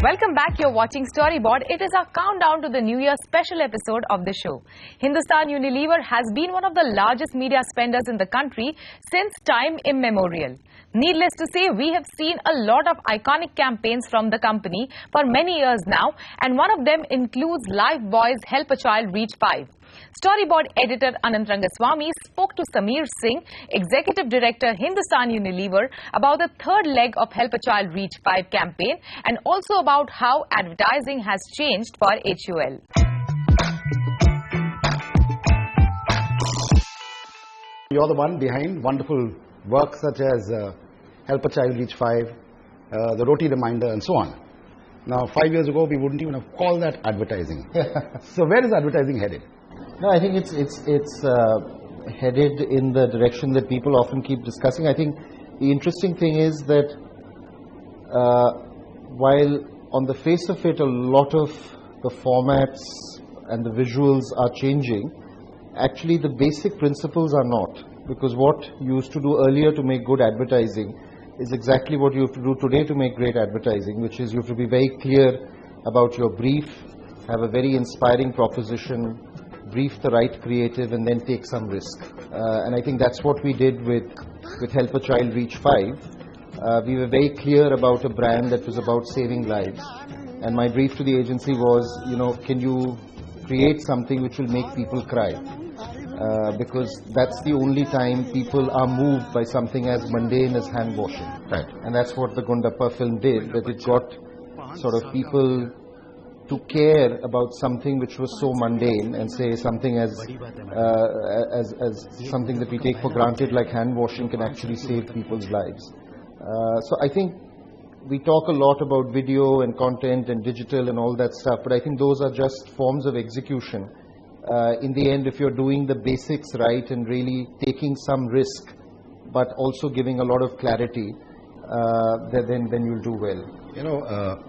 Welcome back. You're watching Storyboard. It is our countdown to the New Year special episode of the show. Hindustan Unilever has been one of the largest media spenders in the country since time immemorial. Needless to say, we have seen a lot of iconic campaigns from the company for many years now, and one of them includes Lifebuoy's Help a Child Reach 5. Storyboard editor Anant Rangaswamy spoke to Sameer Singh, Executive Director Hindustan Unilever, about the third leg of Help a Child Reach 5 campaign and also about how advertising has changed for HUL. You're the one behind wonderful work such as Help a Child Reach 5, the Roti Reminder and so on. Now 5 years ago we wouldn't even have called that advertising. So where is advertising headed? No, I think it's headed in the direction that people often keep discussing. I think the interesting thing is that while on the face of it a lot of the formats and the visuals are changing, actually the basic principles are not. Because what you used to do earlier to make good advertising is exactly what you have to do today to make great advertising, which is you have to be very clear about your brief, have a very inspiring proposition, brief the right creative, and then take some risk. And I think that's what we did with Help a Child Reach 5. We were very clear about a brand that was about saving lives. And my brief to the agency was, can you create something which will make people cry? Because that's the only time people are moved by something as mundane as hand washing. Right. And that's what the Gundappa film did, that it got sort of people to care about something which was so mundane and say something as something that we take for granted like hand washing can actually save people's lives. So I think we talk a lot about video and content and digital and all that stuff, but I think those are just forms of execution. In the end, if you're doing the basics right and really taking some risk, but also giving a lot of clarity, then you'll do well.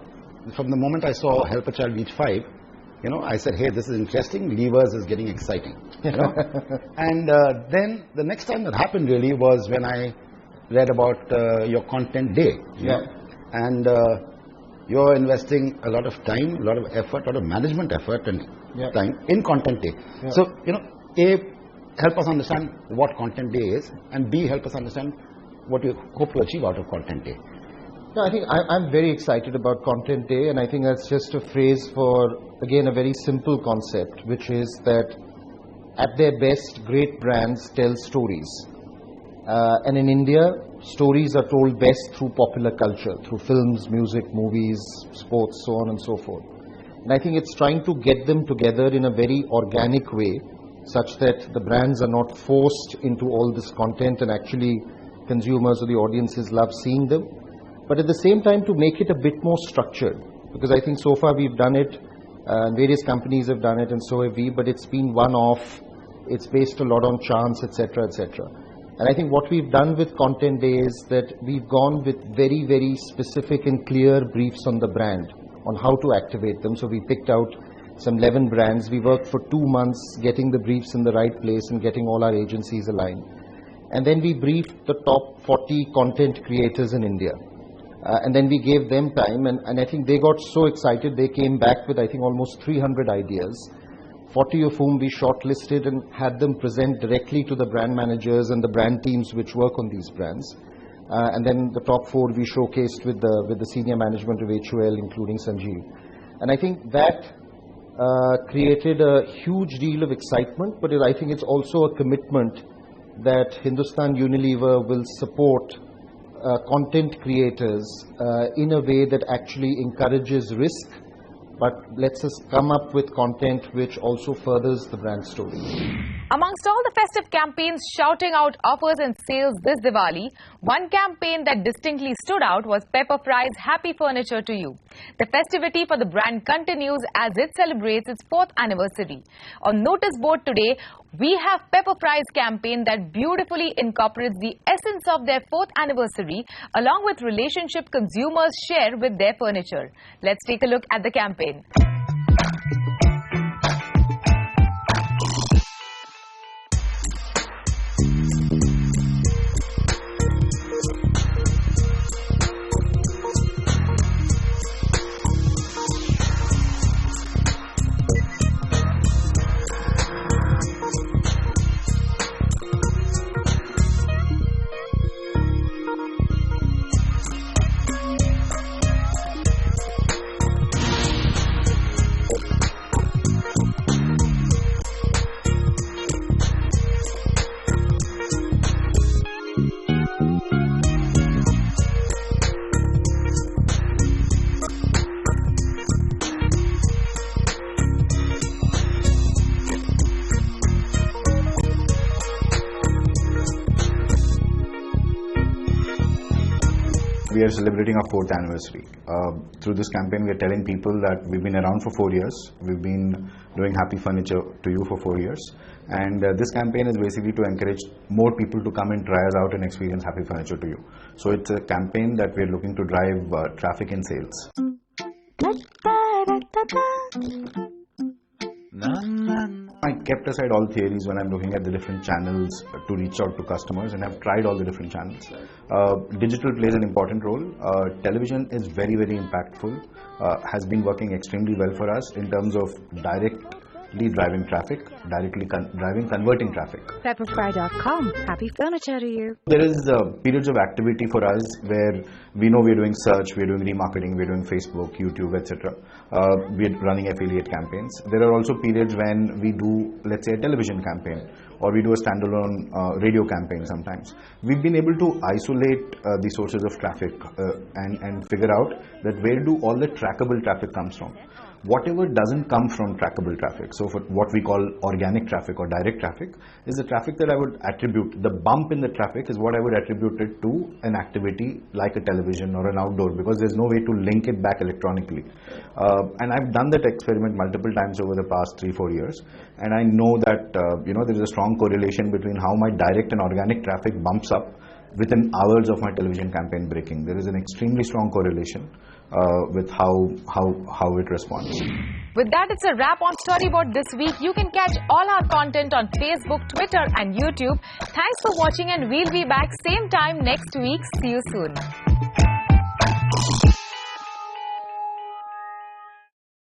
From the moment I saw Help a Child Reach 5, I said, hey, this is interesting, levers is getting exciting. And then the next time that happened really was when I read about your content day. And you're investing a lot of time, a lot of effort, a lot of management effort and time in content day. So, A, help us understand what content day is, and B, help us understand what you hope to achieve out of content day. No, I think I'm very excited about Content Day, and I think that's just a phrase for, again, a very simple concept, which is that at their best, great brands tell stories. And in India, stories are told best through popular culture, through films, music, movies, sports, so on and so forth. And I think it's trying to get them together in a very organic way, such that the brands are not forced into all this content and actually consumers or the audiences love seeing them. But at the same time to make it a bit more structured, because I think so far we've done it, various companies have done it and so have we, but it's been one-off, it's based a lot on chance, etc., etc. And I think what we've done with Content Day is that we've gone with very, very specific and clear briefs on the brand, on how to activate them. So we picked out some 11 brands, we worked for 2 months getting the briefs in the right place and getting all our agencies aligned. And then we briefed the top 40 content creators in India. And then we gave them time, and I think they got so excited, they came back with, I think, almost 300 ideas, 40 of whom we shortlisted and had them present directly to the brand managers and the brand teams which work on these brands. And then the top 4 we showcased with the senior management of HUL, including Sanjeev. And I think that created a huge deal of excitement, but I think it's also a commitment that Hindustan Unilever will support content creators in a way that actually encourages risk, but lets us come up with content which also furthers the brand story. Amongst all the festive campaigns shouting out offers and sales this Diwali, one campaign that distinctly stood out was Pepper Fry's Happy Furniture to You. The festivity for the brand continues as it celebrates its 4th anniversary. On notice board today, we have Pepper Fry's campaign that beautifully incorporates the essence of their 4th anniversary along with relationship consumers share with their furniture. Let's take a look at the campaign. We are celebrating our 4th anniversary. Through this campaign, we are telling people that we've been around for 4 years. We've been doing happy furniture to you for 4 years. And this campaign is basically to encourage more people to come and try us out and experience happy furniture to you. So it's a campaign that we're looking to drive traffic and sales. I kept aside all theories when I'm looking at the different channels to reach out to customers, and I've tried all the different channels. Digital plays an important role. Television is very, very impactful, has been working extremely well for us in terms of directly driving traffic, directly converting traffic. Pepperfry.com. Happy furniture to you. There is periods of activity for us where we know we're doing search, we're doing remarketing, we're doing Facebook, YouTube, etc. We're running affiliate campaigns. There are also periods when we do, let's say, a television campaign, or we do a standalone radio campaign sometimes. We've been able to isolate the sources of traffic and figure out that where do all the trackable traffic comes from. Whatever doesn't come from trackable traffic, so for what we call organic traffic or direct traffic, is the traffic that I would attribute, the bump in the traffic is what I would attribute it to an activity like a television or an outdoor, because there's no way to link it back electronically. And I've done that experiment multiple times over the past 3-4 years, and I know that there is a strong correlation between how my direct and organic traffic bumps up within hours of my television campaign breaking. There is an extremely strong correlation with how it responds. With that, it's a wrap on Storyboard this week. You can catch all our content on Facebook, Twitter and YouTube. Thanks for watching, and we'll be back same time next week. See you soon.